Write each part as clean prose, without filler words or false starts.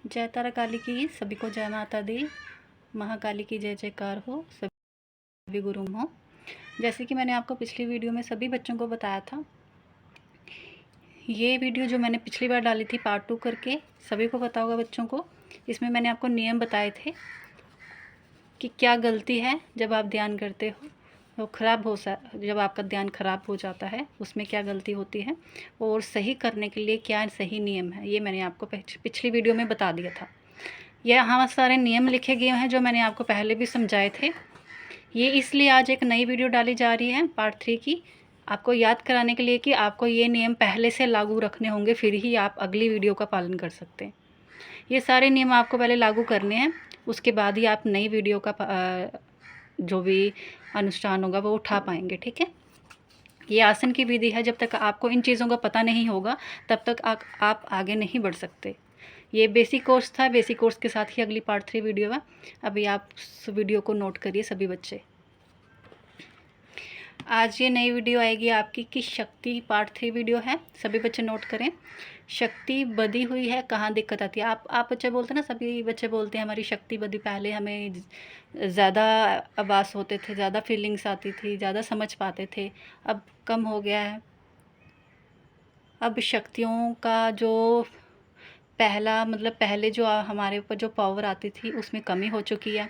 जय तारा काली की, सभी को जय माता दी। महाकाली की जय जयकार हो, सभी गुरु हो। जैसे कि मैंने आपको पिछली वीडियो में सभी बच्चों को बताया था, ये वीडियो जो मैंने पिछली बार डाली थी पार्ट 2 करके, सभी को पता होगा बच्चों को। इसमें मैंने आपको नियम बताए थे कि क्या गलती है जब आप ध्यान करते हो तो जब आपका ध्यान खराब हो जाता है उसमें क्या गलती होती है, और सही करने के लिए क्या सही नियम है, ये मैंने आपको पिछली वीडियो में बता दिया था। यहाँ सारे नियम लिखे गए हैं जो मैंने आपको पहले भी समझाए थे। ये इसलिए आज एक नई वीडियो डाली जा रही है पार्ट 3 की, आपको याद कराने के लिए कि आपको ये नियम पहले से लागू रखने होंगे, फिर ही आप अगली वीडियो का पालन कर सकते हैं। ये सारे नियम आपको पहले लागू करने हैं, उसके बाद ही आप नई वीडियो का जो भी अनुष्ठान होगा वो उठा पाएंगे। ठीक है। ये आसन की विधि है, जब तक आपको इन चीज़ों का पता नहीं होगा तब तक आप आगे नहीं बढ़ सकते। ये बेसिक कोर्स था, बेसिक कोर्स के साथ ही अगली पार्ट 3 वीडियो है। अभी आप उस वीडियो को नोट करिए सभी बच्चे। आज ये नई वीडियो आएगी आपकी कि शक्ति पार्ट 3 वीडियो है, सभी बच्चे नोट करें। शक्ति बधी हुई है, कहाँ दिक्कत आती है। आप बच्चे बोलते हैं ना, सभी बच्चे बोलते हैं हमारी शक्ति बधी, पहले हमें ज़्यादा आभास होते थे, ज़्यादा फीलिंग्स आती थी, ज़्यादा समझ पाते थे, अब कम हो गया है। अब शक्तियों का जो पहले जो हमारे ऊपर जो पावर आती थी उसमें कमी हो चुकी है।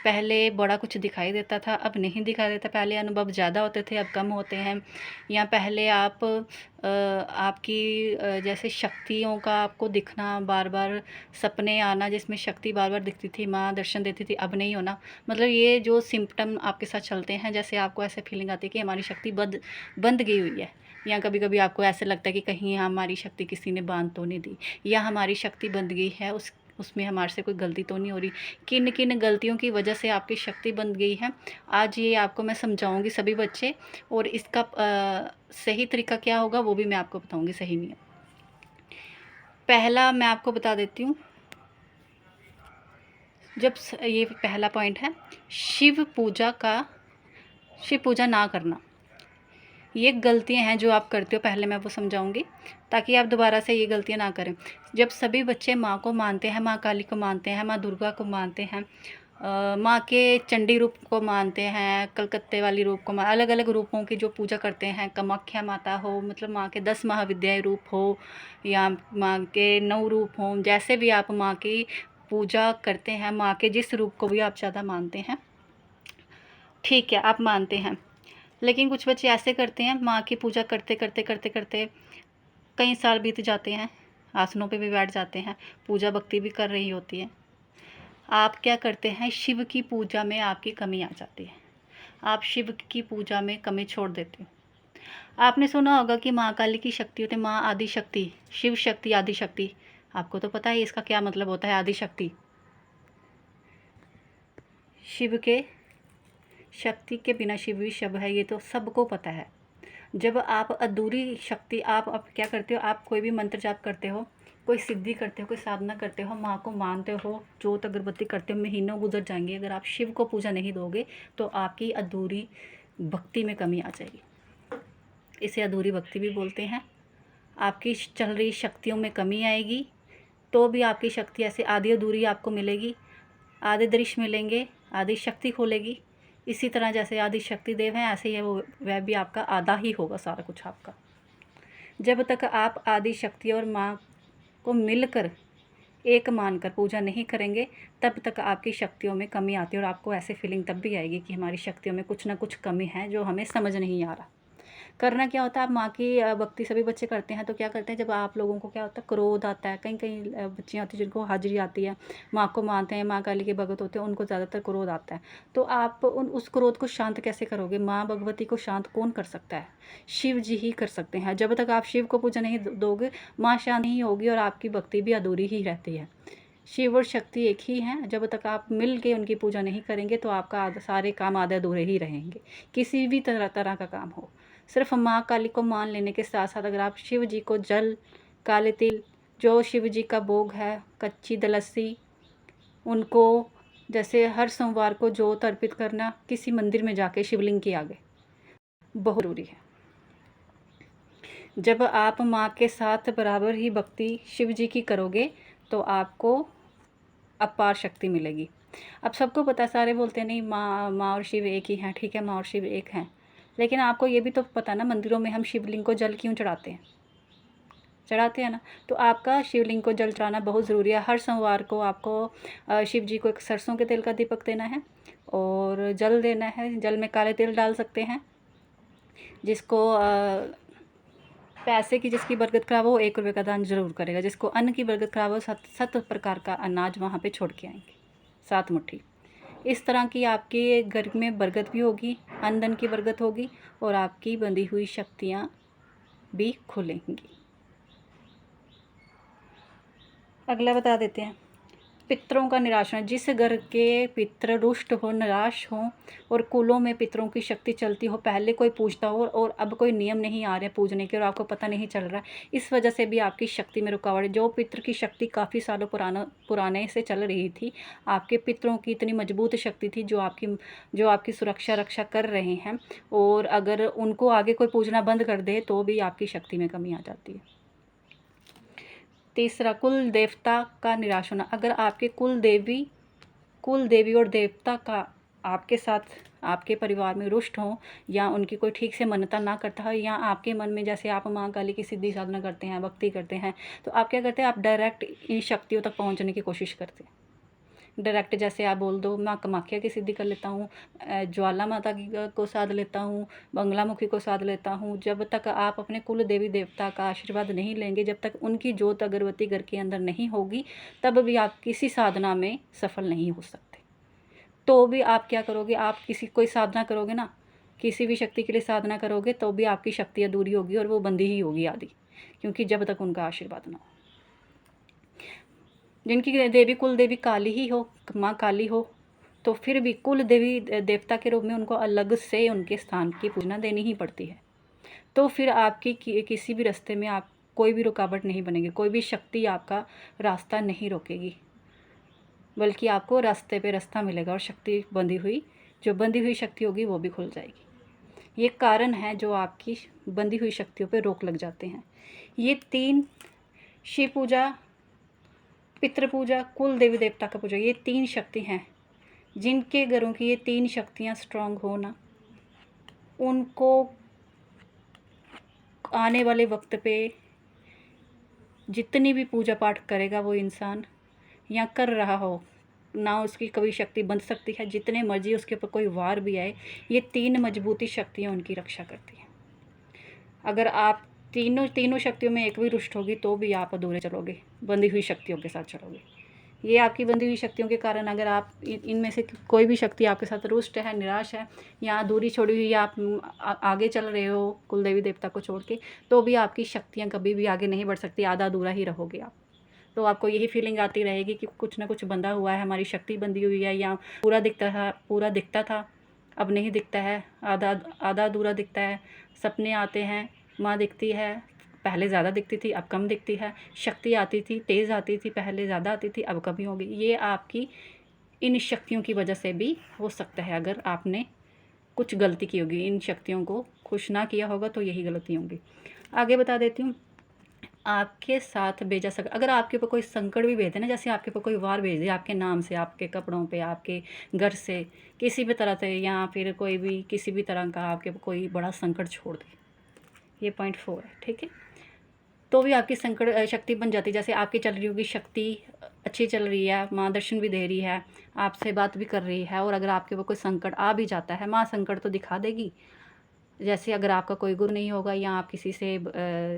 पहले बड़ा कुछ दिखाई देता था, अब नहीं दिखाई देता। पहले अनुभव ज़्यादा होते थे, अब कम होते हैं। या पहले आपकी जैसे शक्तियों का आपको दिखना, बार बार सपने आना जिसमें शक्ति बार बार दिखती थी, माँ दर्शन देती थी, अब नहीं होना। मतलब ये जो सिम्पटम आपके साथ चलते हैं, जैसे आपको ऐसे फीलिंग आती है कि हमारी शक्ति बंद गई हुई है, या कभी कभी आपको ऐसे लगता है कि कहीं हमारी शक्ति किसी ने बांध तो नहीं दी, या हमारी शक्ति बंद गई है, उसमें हमारे से कोई गलती तो नहीं हो रही। किन किन गलतियों की वजह से आपकी शक्ति बंद गई है, आज ये आपको मैं समझाऊंगी सभी बच्चे। और इसका सही तरीका क्या होगा वो भी मैं आपको बताऊंगी, सही नियम। पहला मैं आपको बता देती हूँ, ये पहला पॉइंट है, शिव पूजा ना करना। ये गलतियां हैं जो आप करते हो, पहले मैं वो समझाऊंगी ताकि आप दोबारा से ये गलतियां ना करें। जब सभी बच्चे माँ को मानते हैं, माँ काली को मानते हैं, माँ दुर्गा को मानते हैं, माँ के चंडी रूप को मानते हैं, कलकत्ते वाली रूप को अलग अलग रूपों की जो पूजा करते हैं, कामाख्या माता हो, मतलब माँ के 10 महाविद्याएं रूप हो, या माँ के 9 रूप हों, जैसे भी आप माँ की पूजा करते हैं, माँ के जिस रूप को भी आप ज़्यादा मानते हैं, ठीक है, आप मानते हैं। लेकिन कुछ बच्चे ऐसे करते हैं, माँ की पूजा करते करते करते करते कई साल बीत जाते हैं, आसनों पे भी बैठ जाते हैं, पूजा भक्ति भी कर रही होती है। आप क्या करते हैं, शिव की पूजा में आपकी कमी आ जाती है, आप शिव की पूजा में कमी छोड़ देते हो। आपने सुना होगा कि माँ काली की शक्ति होती है माँ आदि शक्ति, शिव शक्ति आदि शक्ति। आपको तो पता है इसका क्या मतलब होता है, आदि शक्ति। शिव के शक्ति के बिना शिव भी शव है, ये तो सबको पता है। जब आप अधूरी शक्ति, आप क्या करते हो, आप कोई भी मंत्र जाप करते हो, कोई सिद्धि करते हो, कोई साधना करते हो, माँ को मानते हो, जोत अगरबत्ती करते हो, महीनों गुजर जाएंगे, अगर आप शिव को पूजा नहीं दोगे तो आपकी अधूरी भक्ति में कमी आ जाएगी। इसे अधूरी भक्ति भी बोलते हैं। आपकी चल रही शक्तियों में कमी आएगी तो भी आपकी शक्ति ऐसे आधी अधूरी आपको मिलेगी, आधे दृश्य मिलेंगे, आधी शक्ति खोलेगी। इसी तरह जैसे आदि शक्ति देव हैं, ऐसे ही वह भी आपका आधा ही होगा सारा कुछ आपका। जब तक आप आदि शक्ति और माँ को मिलकर एक मानकर पूजा नहीं करेंगे तब तक आपकी शक्तियों में कमी आती है, और आपको ऐसे फीलिंग तब भी आएगी कि हमारी शक्तियों में कुछ ना कुछ कमी है जो हमें समझ नहीं आ रहा। करना क्या होता है, आप माँ की भक्ति सभी बच्चे करते हैं तो क्या करते हैं, जब आप लोगों को क्या होता है, क्रोध आता है, कई कई बच्चियाँ होती हैं जिनको हाजिरी आती है, माँ को मानते हैं, माँ काली के भगत होते हैं, उनको ज़्यादातर क्रोध आता है। तो आप उस क्रोध को शांत कैसे करोगे, माँ भगवती को शांत कौन कर सकता है, शिव जी ही कर सकते हैं। जब तक आप शिव को पूजा नहीं दोगे माँ शांत नहीं होगी और आपकी भक्ति भी अधूरी ही रहती है। शिव और शक्ति एक ही हैं, जब तक आप मिल के उनकी पूजा नहीं करेंगे तो आपका सारे काम आधे अधूरे ही रहेंगे, किसी भी तरह का काम हो। सिर्फ माँ काली को मान लेने के साथ साथ अगर आप शिव जी को जल, काले तिल, जो शिव जी का भोग है, कच्ची दलस्सी, उनको जैसे हर सोमवार को जोत अर्पित करना किसी मंदिर में जाके शिवलिंग के आगे, बहुत ज़रूरी है। जब आप माँ के साथ बराबर ही भक्ति शिव जी की करोगे तो आपको अपार शक्ति मिलेगी। अब सबको पता है, सारे बोलते हैं नहीं माँ और शिव एक ही हैं, ठीक है माँ और शिव एक हैं, लेकिन आपको ये भी तो पता ना मंदिरों में हम शिवलिंग को जल क्यों चढ़ाते हैं? चढ़ाते हैं ना। तो आपका शिवलिंग को जल चढ़ाना बहुत ज़रूरी है। हर सोमवार को आपको शिव जी को एक सरसों के तेल का दीपक देना है और जल देना है। जल में काले तिल डाल सकते हैं। जिसको पैसे की जिसकी बरकत खराब हो, 1 रुपये का दान ज़रूर करेगा। जिसको अन्न की बरकत खराब हो, 7 प्रकार का अनाज वहाँ पे छोड़ के आएंगे, 7 मुट्ठी। इस तरह की आपके घर में बरकत भी होगी, अन्न धन की बरकत होगी और आपकी बंधी हुई शक्तियाँ भी खुलेंगी। अगला बता देते हैं, पितरों का निराशन। जिस घर के पितर रुष्ट हो, निराश हो और कुलों में पितरों की शक्ति चलती हो, पहले कोई पूजता हो और अब कोई नियम नहीं आ रहे पूजने के और आपको पता नहीं चल रहा, इस वजह से भी आपकी शक्ति में रुकावट है। जो पितर की शक्ति काफ़ी सालों पुराने से चल रही थी, आपके पितरों की इतनी मजबूत शक्ति थी जो आपकी सुरक्षा रक्षा कर रहे हैं, और अगर उनको आगे कोई पूजना बंद कर दे तो भी आपकी शक्ति में कमी आ जाती है। तीसरा, कुल देवता का निराश होना। अगर आपके कुल देवी और देवता का आपके साथ आपके परिवार में रुष्ट हो, या उनकी कोई ठीक से मान्यता ना करता हो, या आपके मन में जैसे आप माँ काली की सिद्धि साधना करते हैं, भक्ति करते हैं, तो आप क्या करते हैं, आप डायरेक्ट इन शक्तियों तक पहुँचने की कोशिश करते हैं। डायरेक्ट जैसे आप बोल दो माँ कामाख्या की सिद्धि कर लेता हूँ, ज्वाला माता की को साध लेता हूँ, बंगलामुखी को साध लेता हूँ। जब तक आप अपने कुल देवी देवता का आशीर्वाद नहीं लेंगे, जब तक उनकी ज्योत अगरबत्ती घर के अंदर नहीं होगी, तब भी आप किसी साधना में सफल नहीं हो सकते। तो भी आप क्या करोगे, आप कोई साधना करोगे ना, किसी भी शक्ति के लिए साधना करोगे तो भी आपकी शक्ति अधूरी होगी और वो बंदी ही होगी आदि, क्योंकि जब तक उनका आशीर्वाद ना हो। जिनकी देवी कुल देवी काली ही हो, माँ काली हो, तो फिर भी कुल देवी देवता के रूप में उनको अलग से उनके स्थान की पूजना देनी ही पड़ती है। तो फिर आपकी किसी भी रास्ते में आप कोई भी रुकावट नहीं बनेगी, कोई भी शक्ति आपका रास्ता नहीं रोकेगी, बल्कि आपको रास्ते पे रास्ता मिलेगा और जो बंधी हुई शक्ति होगी वो भी खुल जाएगी। ये कारण है जो आपकी बंधी हुई शक्तियों पे रोक लग जाते हैं। ये 3, शिव पूजा, पितृ पूजा, कुल देवी देवता का पूजा, ये 3 शक्ति हैं। जिनके घरों की ये 3 शक्तियाँ स्ट्रांग हो ना, उनको आने वाले वक्त पे जितनी भी पूजा पाठ करेगा वो इंसान, या कर रहा हो ना, उसकी कभी शक्ति बंध सकती है। जितने मर्जी उसके ऊपर कोई वार भी आए, ये 3 मजबूती शक्तियाँ उनकी रक्षा करती हैं। अगर आप तीनों शक्तियों में एक भी रुष्ट होगी तो भी आप अधूरे चलोगे, बंधी हुई शक्तियों के साथ चलोगे। ये आपकी बंधी हुई शक्तियों के कारण अगर आप इनमें से कोई भी शक्ति आपके साथ रुष्ट है, निराश है, या अधूरी छोड़ी हुई, या आप आगे चल रहे हो कुल देवी देवता को छोड़ के, तो भी आपकी शक्तियाँ कभी भी आगे नहीं बढ़ सकती, आधा अधूरा ही रहोगे आप। तो आपको यही फीलिंग आती रहेगी कि कुछ ना कुछ बंधा हुआ है, हमारी शक्ति बंधी हुई है, या पूरा दिखता था अब नहीं दिखता है, आधा अधूरा दिखता है। सपने आते हैं, माँ दिखती है, पहले ज़्यादा दिखती थी अब कम दिखती है। शक्ति आती थी, तेज़ आती थी, पहले ज़्यादा आती थी अब कम होगी। ये आपकी इन शक्तियों की वजह से भी हो सकता है। अगर आपने कुछ गलती की होगी, इन शक्तियों को खुश ना किया होगा, तो यही गलती होंगी। आगे बता देती हूँ, आपके साथ भेजा अगर आपके ऊपर कोई संकट भी भेज दे ना, जैसे आपके ऊपर कोई वार भेज दे आपके नाम से, आपके कपड़ों पे, आपके घर से, किसी भी तरह से, या फिर कोई भी किसी भी तरह का आपके ऊपर कोई बड़ा संकट छोड़ दे, ये पॉइंट 4 है, ठीक है। तो भी आपकी संकट शक्ति बन जाती है। जैसे आपकी चल रही होगी शक्ति अच्छी चल रही है, माँ दर्शन भी दे रही है, आपसे बात भी कर रही है, और अगर आपके ऊपर कोई संकट आ भी जाता है, माँ संकट तो दिखा देगी। जैसे अगर आपका कोई गुरु नहीं होगा, या आप किसी से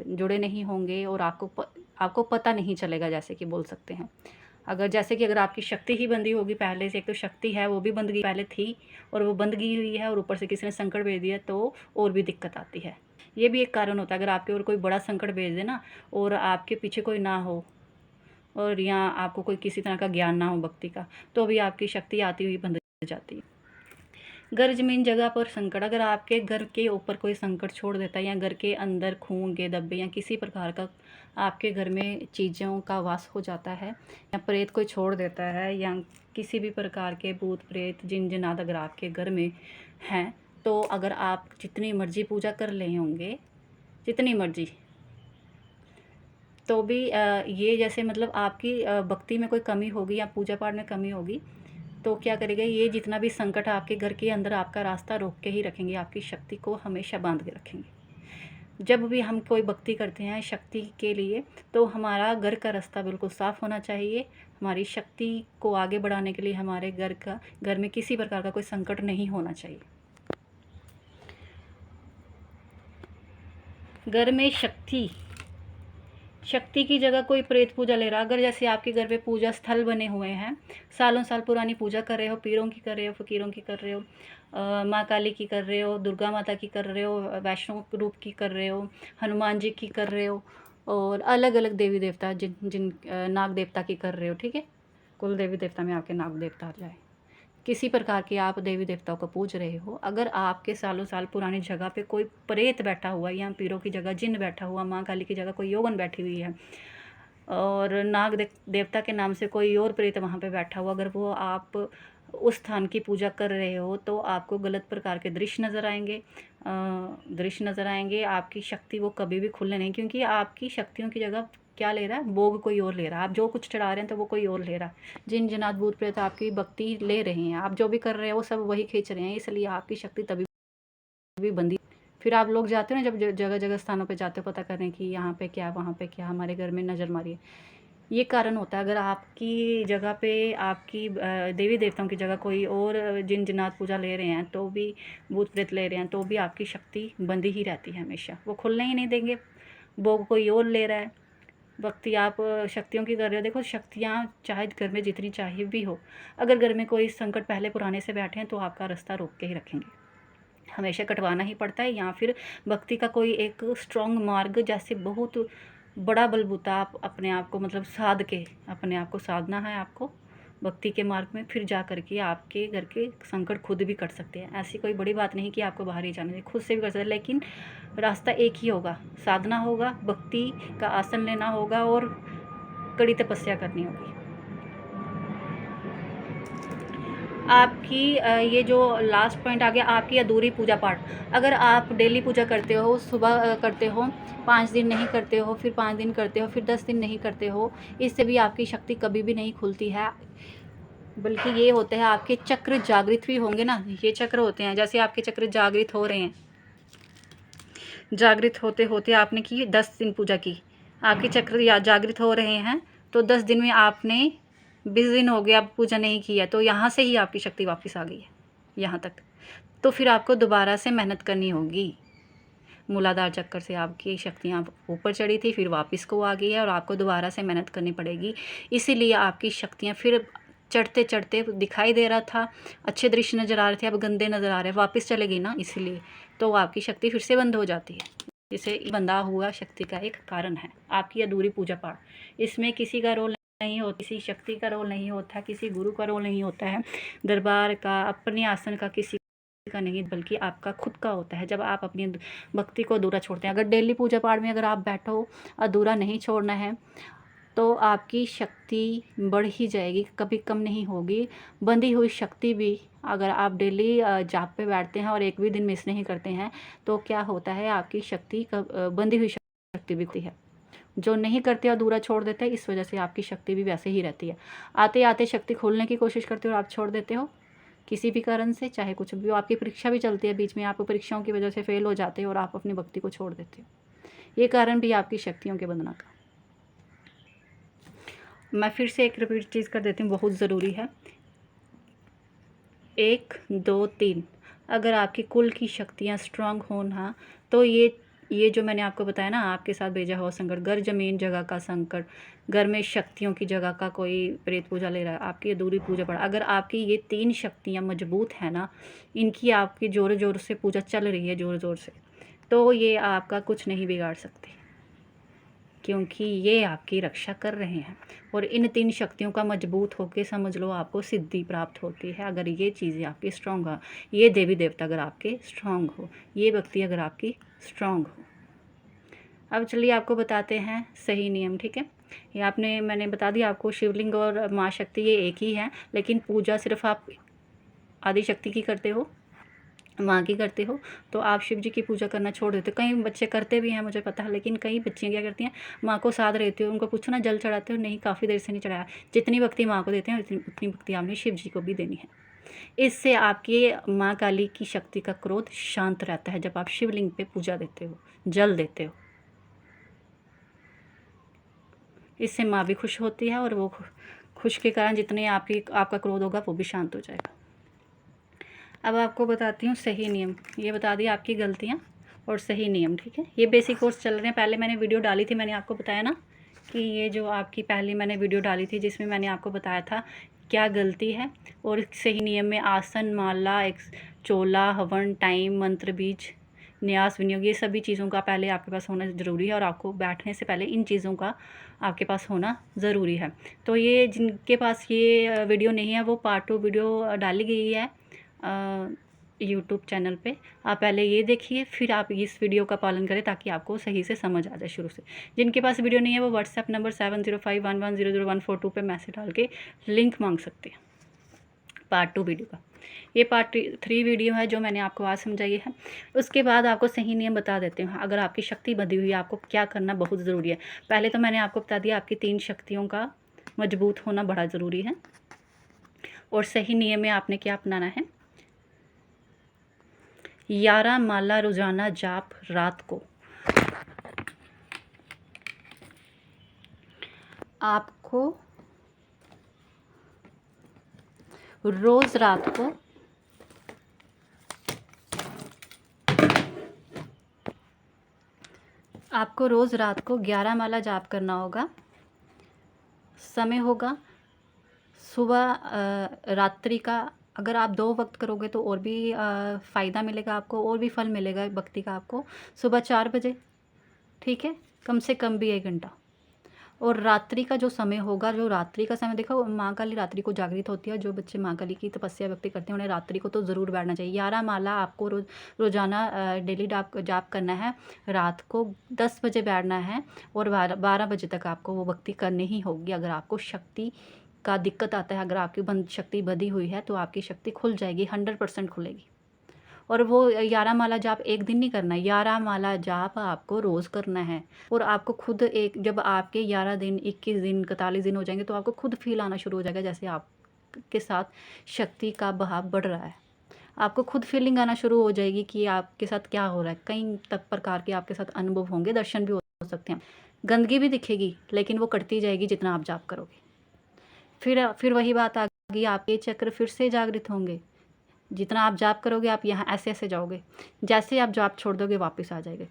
जुड़े नहीं होंगे, और आपको पता नहीं चलेगा, जैसे कि बोल सकते हैं। अगर आपकी शक्ति ही बंदी होगी पहले से, एक तो शक्ति है वो भी बंदगी पहले थी और वो बंदगी हुई है, और ऊपर से किसी ने संकट भेज दिया तो और भी दिक्कत आती है। ये भी एक कारण होता है। अगर आपके ऊपर कोई बड़ा संकट भेज दे ना, और आपके पीछे कोई ना हो, और या आपको कोई किसी तरह का ज्ञान ना हो भक्ति का, तो भी आपकी शक्ति आती हुई बंद जाती है। घर जमीन जगह पर संकट, अगर आपके घर के ऊपर कोई संकट छोड़ देता है, या घर के अंदर खून के धब्बे या किसी प्रकार का आपके घर में चीज़ों का वास हो जाता है, या प्रेत कोई छोड़ देता है, या किसी भी प्रकार के भूत प्रेत जिन जिनाद अगर आपके घर में हैं, तो अगर आप जितनी मर्जी पूजा कर ले होंगे, जितनी मर्जी, तो भी ये जैसे मतलब आपकी भक्ति में कोई कमी होगी या पूजा पाठ में कमी होगी, तो क्या करेगा, ये जितना भी संकट आपके घर के अंदर आपका रास्ता रोक के ही रखेंगे, आपकी शक्ति को हमेशा बांध के रखेंगे। जब भी हम कोई भक्ति करते हैं शक्ति के लिए, तो हमारा घर का रास्ता बिल्कुल साफ़ होना चाहिए। हमारी शक्ति को आगे बढ़ाने के लिए हमारे घर में किसी प्रकार का कोई संकट नहीं होना चाहिए। घर में शक्ति की जगह कोई प्रेत पूजा ले रहा, अगर जैसे आपके घर पे पूजा स्थल बने हुए हैं, सालों साल पुरानी पूजा कर रहे हो, पीरों की कर रहे हो, फकीरों की कर रहे हो, माँ काली की कर रहे हो, दुर्गा माता की कर रहे हो, वैष्णो रूप की कर रहे हो, हनुमान जी की कर रहे हो, और अलग अलग देवी देवता जिन जिन नाग देवता की कर रहे हो, ठीक है। कुल देवी देवता में आपके नाग देवता आ जाए, किसी प्रकार के आप देवी देवताओं को पूज रहे हो, अगर आपके सालों साल पुरानी जगह पे कोई प्रेत बैठा हुआ है, या पीरों की जगह जिन बैठा हुआ, माँ काली की जगह कोई यौवन बैठी हुई है, और नाग देवता के नाम से कोई और प्रेत वहाँ पे बैठा हुआ, अगर वो आप उस स्थान की पूजा कर रहे हो, तो आपको गलत प्रकार के दृश्य नज़र आएंगे। आपकी शक्ति वो कभी भी खुलने नहीं, क्योंकि आपकी शक्तियों की जगह क्या ले रहा है, भोग कोई और ले रहा है। आप जो कुछ चढ़ा रहे हैं तो वो कोई और ले रहा है। जिन जिनात भूत प्रेत आपकी भक्ति ले रहे हैं, आप जो भी कर रहे हैं वो सब वही खींच रहे हैं, इसलिए आपकी शक्ति तभी भी बंदी। फिर आप लोग जाते हो ना, जब जगह जगह स्थानों पे जाते हो पता करने कि यहाँ पे क्या, वहाँ पे क्या, हमारे घर में नज़र मारिए, ये कारण होता है। अगर आपकी जगह पे आपकी देवी देवताओं की जगह कोई और जिन जिनात पूजा ले रहे हैं, तो भी भूत प्रेत ले रहे हैं, तो भी आपकी शक्ति बंदी ही रहती है हमेशा, वो खुलने ही नहीं देंगे। भोग कोई और ले रहा है, भक्ति आप शक्तियों की कर रहे हो। देखो, शक्तियाँ चाहे घर में जितनी चाहिए भी हो, अगर घर में कोई संकट पहले पुराने से बैठे हैं, तो आपका रास्ता रोक के ही रखेंगे, हमेशा कटवाना ही पड़ता है। या फिर भक्ति का कोई एक स्ट्रॉन्ग मार्ग, जैसे बहुत बड़ा बलबूता आप अपने आप को मतलब साध के अपने आप को साधना है आपको भक्ति के मार्ग में, फिर जा करके आपके घर के संकट खुद भी कट सकते हैं। ऐसी कोई बड़ी बात नहीं कि आपको बाहर ही जाना है, खुद से भी कर सकते हैं, लेकिन रास्ता एक ही होगा, साधना होगा, भक्ति का आसन लेना होगा और कड़ी तपस्या करनी होगी। आपकी ये जो लास्ट पॉइंट आ गया, आपकी अधूरी पूजा पाठ। अगर आप डेली पूजा करते हो, सुबह करते हो, 5 दिन नहीं करते हो, फिर 5 दिन करते हो, फिर 10 दिन नहीं करते हो, इससे भी आपकी शक्ति कभी भी नहीं खुलती है। बल्कि ये होते हैं, आपके चक्र जागृत भी होंगे ना, ये चक्र होते हैं, जैसे आपके चक्र जागृत हो रहे हैं, जागृत होते होते आपने की 10 दिन पूजा की, आपके चक्र जागृत हो रहे हैं, तो 10 दिन में आपने 20 दिन हो गया, आप पूजा नहीं किया, तो यहाँ से ही आपकी शक्ति वापस आ गई है यहाँ तक। तो फिर आपको दोबारा से मेहनत करनी होगी। मूलाधार चक्कर से आपकी शक्तियाँ ऊपर चढ़ी थी, फिर वापस को आ गई है, और आपको दोबारा से मेहनत करनी पड़ेगी। इसीलिए आपकी शक्तियाँ फिर चढ़ते चढ़ते दिखाई दे रहा था, अच्छे दृश्य नज़र आ रहे थे, अब गंदे नज़र आ रहे हैं, वापस चलेगी ना, इसलिए तो आपकी शक्ति फिर से बंद हो जाती है। इसे बंधा हुआ शक्ति का एक कारण है आपकी अधूरी पूजा पाठ। इसमें किसी का रोल नहीं होता, किसी शक्ति का रोल नहीं होता, किसी गुरु का रोल नहीं होता है, दरबार का, अपने आसन का किसी का नहीं, बल्कि आपका खुद का होता है। जब आप अपनी भक्ति को अधूरा छोड़ते हैं, अगर डेली पूजा पाठ में अगर आप बैठो, अधूरा नहीं छोड़ना है, तो आपकी शक्ति बढ़ ही जाएगी, कभी कम नहीं होगी। बंधी हुई शक्ति भी, अगर आप डेली जाप पे बैठते हैं और एक भी दिन मिस नहीं करते हैं, तो क्या होता है, आपकी शक्ति बंधी हुई शक्ति भी होती है। जो नहीं करते अधूरा छोड़ देते हैं, इस वजह से आपकी शक्ति भी वैसे ही रहती है। आते आते शक्ति खोलने की कोशिश करते हो और आप छोड़ देते हो किसी भी कारण से, चाहे कुछ भी हो। आपकी परीक्षा भी चलती है बीच में, आप परीक्षाओं की वजह से फेल हो जाते हो और आप अपनी भक्ति को छोड़ देते हो। ये कारण भी आपकी शक्तियों के बंधना का। मैं फिर से एक रिपीट चीज़ कर देती हूँ, बहुत ज़रूरी है। 1 2 3, अगर आपकी कुल की शक्तियाँ स्ट्रांग हो ना, तो ये जो मैंने आपको बताया ना, आपके साथ भेजा हुआ संकट, घर जमीन जगह का संकट, घर में शक्तियों की जगह का कोई प्रेत पूजा ले रहा है, आपकी अधूरी पूजा पड़ा, अगर आपकी ये 3 शक्तियाँ मजबूत है ना, इनकी आपकी ज़ोर ज़ोर से पूजा चल रही है, ज़ोर ज़ोर से, तो ये आपका कुछ नहीं बिगाड़ सकते, क्योंकि ये आपकी रक्षा कर रहे हैं। और इन 3 शक्तियों का मजबूत होकर समझ लो आपको सिद्धि प्राप्त होती है, अगर ये चीज़ें आपकी स्ट्रांग हो, ये देवी देवता अगर आपके स्ट्रांग हो, ये भक्ति अगर आपकी स्ट्रांग हो। अब चलिए आपको बताते हैं सही नियम, ठीक है। ये मैंने बता दिया आपको, शिवलिंग और माँ शक्ति ये एक ही है, लेकिन पूजा सिर्फ आप आदि शक्ति की करते हो, माँ की करते हो तो आप शिव जी की पूजा करना छोड़ देते हो। कई बच्चे करते भी हैं मुझे पता है, लेकिन कई बच्चियाँ क्या करती हैं, माँ को साथ रहते हो, उनको पूछो ना जल चढ़ाते हो, नहीं काफ़ी देर से नहीं चढ़ाया। जितनी भक्ति माँ को देते हैं उतनी भक्ति आपने शिव जी को भी देनी है। इससे आपकी माँ काली की शक्ति का क्रोध शांत रहता है जब आप शिवलिंग पे पूजा देते हो, जल देते हो। इससे माँ भी खुश होती है और वो खुश के कारण जितने आपका क्रोध होगा वो भी शांत हो जाएगा। अब आपको बताती हूँ सही नियम। ये बता दिया आपकी गलतियाँ और सही नियम, ठीक है। ये बेसिक कोर्स चल रहे हैं। पहले मैंने वीडियो डाली थी, मैंने आपको बताया ना कि ये जो आपकी पहली मैंने वीडियो डाली थी जिसमें मैंने आपको बताया था क्या गलती है, और सही नियम में आसन, माला, एक चोला, हवन, टाइम, मंत्र, बीज, न्यास, विनियोग, ये सभी चीज़ों का पहले आपके पास होना ज़रूरी है, और आपको बैठने से पहले इन चीज़ों का आपके पास होना ज़रूरी है। तो ये जिनके पास ये वीडियो नहीं है वो पार्ट 2 वीडियो डाली गई है यूट्यूब चैनल पे। आप पहले ये देखिए, फिर आप इस वीडियो का पालन करें ताकि आपको सही से समझ आ जाए शुरू से। जिनके पास वीडियो नहीं है वो व्हाट्सएप नंबर 7051100142 पे मैसेज डाल के लिंक मांग सकते हैं पार्ट 2 वीडियो का। ये पार्ट 3 वीडियो है जो मैंने आपको आज समझाई है। उसके बाद आपको सही नियम बता देते हैं। अगर आपकी शक्ति बंधी हुई है आपको क्या करना बहुत ज़रूरी है। पहले तो मैंने आपको बता दिया आपकी 3 शक्तियों का मजबूत होना बड़ा ज़रूरी है, और सही नियम में आपने क्या अपनाना है। 11 माला रोजाना जाप रात को। आपको रोज रात को आपको रोज़ रात को 11 माला जाप करना होगा। समय होगा सुबह रात्रि का। अगर आप 2 वक्त करोगे तो और भी फ़ायदा मिलेगा आपको, और भी फल मिलेगा भक्ति का आपको। सुबह 4 बजे, ठीक है, कम से कम भी 1 घंटा। और रात्रि का जो समय होगा, जो रात्रि का समय, देखो माँ काली रात्रि को जागृत होती है। जो बच्चे माँ काली की तपस्या भक्ति करते हैं उन्हें रात्रि को तो ज़रूर बैठना चाहिए। 11 माला आपको रोज़ाना डेली जाप करना है। रात को 10 बजे बैठना है, और 12 बजे तक आपको वो भक्ति करनी ही होगी। अगर आपको शक्ति का दिक्कत आता है, अगर आपकी शक्ति बंधी हुई है तो आपकी शक्ति खुल जाएगी, 100% खुलेगी। और वो 11 माला जाप एक दिन नहीं करना है, 11 माला जाप आपको रोज़ करना है। और आपको खुद एक, जब आपके 11 दिन, 21 दिन, 41 दिन हो जाएंगे तो आपको खुद फील आना शुरू हो जाएगा जैसे आपके साथ शक्ति का बहाव बढ़ रहा है। आपको खुद फीलिंग आना शुरू हो जाएगी कि आपके साथ क्या हो रहा है। कई प्रकार के आपके साथ अनुभव होंगे, दर्शन भी हो सकते हैं, गंदगी भी दिखेगी, लेकिन वो कटती जाएगी जितना आप जाप करोगे। फिर वही बात आ गई, आपके चक्र फिर से जागृत होंगे। जितना आप जाप करोगे आप यहाँ ऐसे ऐसे जाओगे, जैसे आप जाप छोड़ दोगे वापस आ जाएंगे।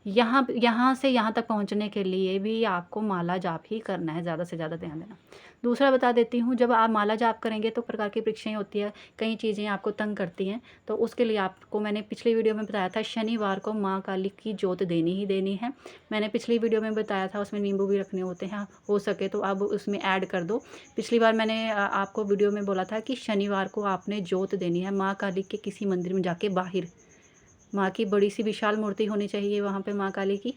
यहाँ से यहाँ तक पहुँचने के लिए भी आपको माला जाप ही करना है, ज़्यादा से ज़्यादा ध्यान देना। दूसरा बता देती हूँ, जब आप माला जाप करेंगे तो प्रकार की परीक्षाएं होती है, कई चीज़ें आपको तंग करती हैं। तो उसके लिए आपको मैंने पिछली वीडियो में बताया था, शनिवार को माँ काली की जोत देनी ही देनी है। मैंने पिछली वीडियो में बताया था, उसमें नींबू भी रखने होते हैं, हो सके तो अब उसमें ऐड कर दो। पिछली बार मैंने आपको वीडियो में बोला था कि शनिवार को आपने जोत देनी है माँ काली के किसी मंदिर में जाके। बाहर माँ की बड़ी सी विशाल मूर्ति होनी चाहिए वहाँ पे, माँ काली की।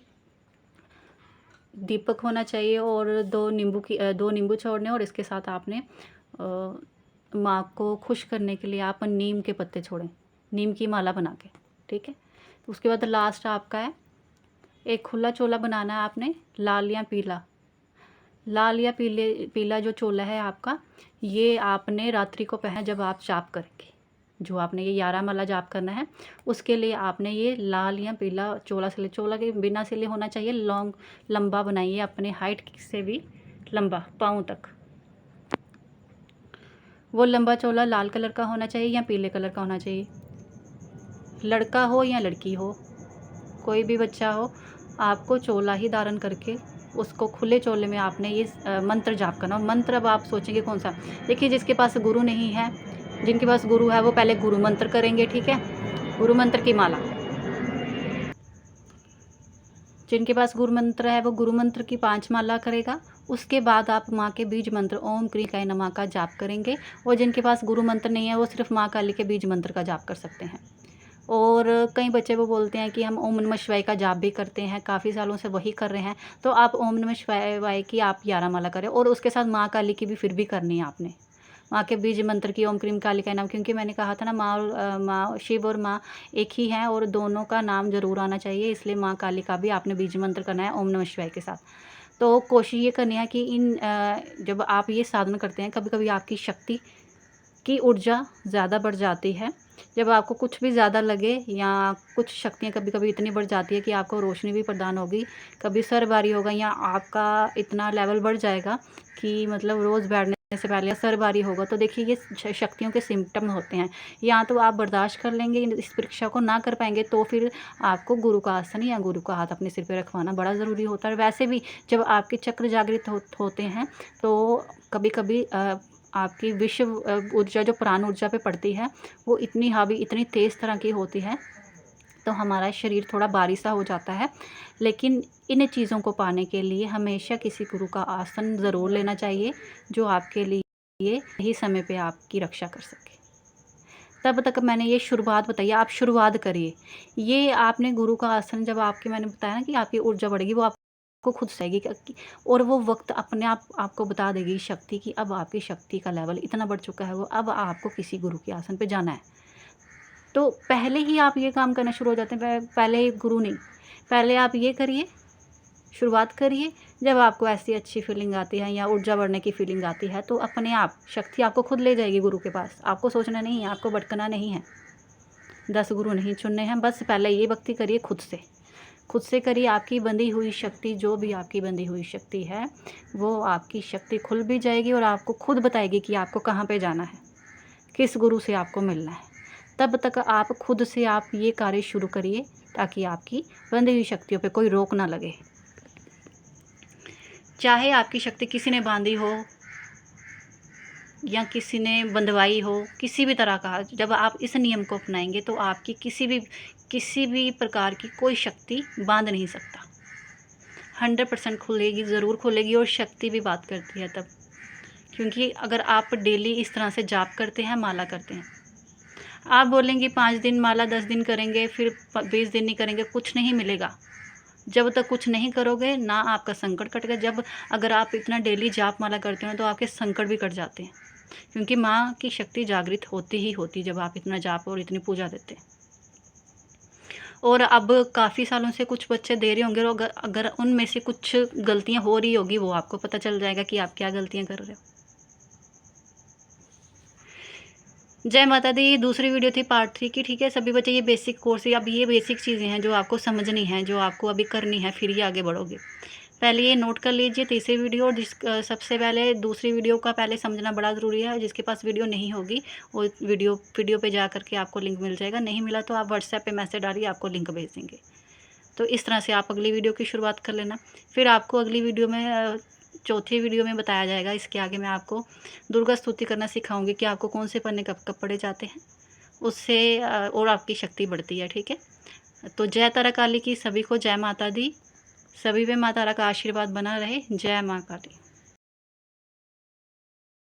दीपक होना चाहिए, और 2 नींबू छोड़ने, और इसके साथ आपने माँ को खुश करने के लिए आप नीम के पत्ते छोड़ें, नीम की माला बना के, ठीक है। तो उसके बाद लास्ट आपका है, एक खुला चोला बनाना है आपने, लाल या पीला। लाल या पीला जो चोला है आपका, ये आपने रात्रि को पहना जब आप जाप करेंगे। जो आपने ये 11 माला जाप करना है उसके लिए आपने ये लाल या पीला चोला सिले, चोला के बिना सिले होना चाहिए, लंबा बनाइए, अपने हाइट से भी लंबा, पाँव तक। वो लंबा चोला लाल कलर का होना चाहिए या पीले कलर का होना चाहिए। लड़का हो या लड़की हो, कोई भी बच्चा हो, आपको चोला ही धारण करके उसको खुले चोले में आपने ये मंत्र जाप करना। मंत्र अब आप सोचेंगे कौन सा, देखिए जिसके पास गुरु नहीं है, जिनके पास गुरु है वो पहले गुरु मंत्र करेंगे, ठीक है, गुरु मंत्र की माला। जिनके पास गुरु मंत्र है वो गुरु मंत्र की 5 माला करेगा। उसके बाद आप माँ के बीज मंत्र ओम क्री काय नमः का जाप करेंगे। और जिनके पास गुरु मंत्र नहीं है वो सिर्फ माँ काली के बीज मंत्र का जाप कर सकते हैं। और कई बच्चे वो बोलते हैं कि हम ओम नमः शिवाय का जाप भी करते हैं, काफ़ी सालों से वही कर रहे हैं। तो आप ओम नमः शिवाय की आप 11 माला करें, और उसके साथ माँ काली की भी फिर भी करनी है आपने। माँ के बीज मंत्र की ओम क्रीम कालिका नाम, क्योंकि मैंने कहा था ना माँ और माँ शिव और माँ एक ही हैं और दोनों का नाम ज़रूर आना चाहिए, इसलिए माँ काली का भी आपने बीज मंत्र करना है ओम नमः शिवाय के साथ। तो कोशिश ये करनी है कि जब आप ये साधना करते हैं, कभी कभी आपकी शक्ति की ऊर्जा ज़्यादा बढ़ जाती है। जब आपको कुछ भी ज़्यादा लगे या कुछ शक्तियाँ कभी कभी इतनी बढ़ जाती है कि आपको रोशनी भी प्रदान होगी, कभी सर भारी होगा या आपका इतना लेवल बढ़ जाएगा कि मतलब रोज़ बैठने से पहले सर भारी होगा, तो देखिए ये शक्तियों के सिम्टम होते हैं। या तो आप बर्दाश्त कर लेंगे, इस परीक्षा को ना कर पाएंगे, तो फिर आपको गुरु का आसन या गुरु का हाथ अपने सिर पे रखवाना बड़ा ज़रूरी होता है। वैसे भी जब आपके चक्र जागृत होते हैं तो कभी कभी आपकी विश्व ऊर्जा जो प्राण ऊर्जा पे पड़ती है वो इतनी हावी, इतनी तेज़ तरह की होती है, तो हमारा शरीर थोड़ा भारी सा हो जाता है। लेकिन इन चीज़ों को पाने के लिए हमेशा किसी गुरु का आसन ज़रूर लेना चाहिए, जो आपके लिए सही समय पे आपकी रक्षा कर सके। तब तक मैंने ये शुरुआत बताई, आप शुरुआत करिए। ये आपने गुरु का आसन जब आपके, मैंने बताया ना कि आपकी ऊर्जा बढ़ेगी, वो आपको खुद से आएगी और वो वक्त अपने आप आपको बता देगी शक्ति की अब आपकी शक्ति का लेवल इतना बढ़ चुका है, वो अब आपको किसी गुरु के आसन पे जाना है। तो पहले ही आप ये काम करना शुरू हो जाते हैं, पहले ही गुरु नहीं, पहले आप ये करिए, शुरुआत करिए। जब आपको ऐसी अच्छी फीलिंग आती है या ऊर्जा बढ़ने की फीलिंग आती है, तो अपने आप शक्ति आपको खुद ले जाएगी गुरु के पास। आपको सोचना नहीं है, आपको भटकना नहीं है, 10 गुरु नहीं चुनने हैं। बस पहले ये भक्ति करिए खुद से करिए। आपकी बंधी हुई शक्ति, जो भी आपकी बंधी हुई शक्ति है, वो आपकी शक्ति खुल भी जाएगी और आपको खुद बताएगी कि आपको कहाँ पे जाना है, किस गुरु से आपको मिलना है। तब तक आप खुद से आप ये कार्य शुरू करिए ताकि आपकी बंधी हुई शक्तियों पे कोई रोक ना लगे। चाहे आपकी शक्ति किसी ने बांधी हो या किसी ने बंधवाई हो, किसी भी तरह का, जब आप इस नियम को अपनाएंगे तो आपकी किसी भी प्रकार की कोई शक्ति बांध नहीं सकता। 100% खुलेगी, ज़रूर खुलेगी। और शक्ति भी बात करती है तब, क्योंकि अगर आप डेली इस तरह से जाप करते हैं, माला करते हैं, आप बोलेंगे 5 दिन माला, 10 दिन करेंगे, फिर 20 दिन नहीं करेंगे, कुछ नहीं मिलेगा। जब तक कुछ नहीं करोगे ना आपका संकट कटेगा। जब अगर आप इतना डेली जाप माला करते हो तो आपके संकट भी कट जाते हैं, क्योंकि माँ की शक्ति जागृत होती ही होती जब आप इतना जाप और इतनी पूजा देते हैं। और अब काफ़ी सालों से कुछ बच्चे दे रहे होंगे, और अगर उनमें से कुछ गलतियाँ हो रही होगी, वो आपको पता चल जाएगा कि आप क्या गलतियाँ कर रहे हो। जय माता दी। दूसरी वीडियो थी पार्ट 3 की, ठीक है। सभी बच्चे ये बेसिक कोर्स है, अब ये बेसिक चीज़ें हैं जो आपको समझनी है, जो आपको अभी करनी है, फिर ही आगे बढ़ोगे। पहले ये नोट कर लीजिए तीसरी वीडियो, और सबसे पहले दूसरी वीडियो का पहले समझना बड़ा ज़रूरी है। जिसके पास वीडियो नहीं होगी वो वीडियो पे जा करके आपको लिंक मिल जाएगा, नहीं मिला तो आप व्हाट्सएप पे मैसेज डालिए, आपको लिंक भेज देंगे। तो इस तरह से आप अगली वीडियो की शुरुआत कर लेना। फिर आपको अगली वीडियो में, चौथी वीडियो में बताया जाएगा, इसके आगे मैं आपको दुर्गा स्तुति करना सिखाऊंगी कि आपको कौन से पन्ने कब कब पढ़े जाते हैं, उससे और आपकी शक्ति बढ़ती है, ठीक है। तो जय तारा काली की सभी को जय माता दी, सभी पे माता का आशीर्वाद बना रहे। जय माँ काली।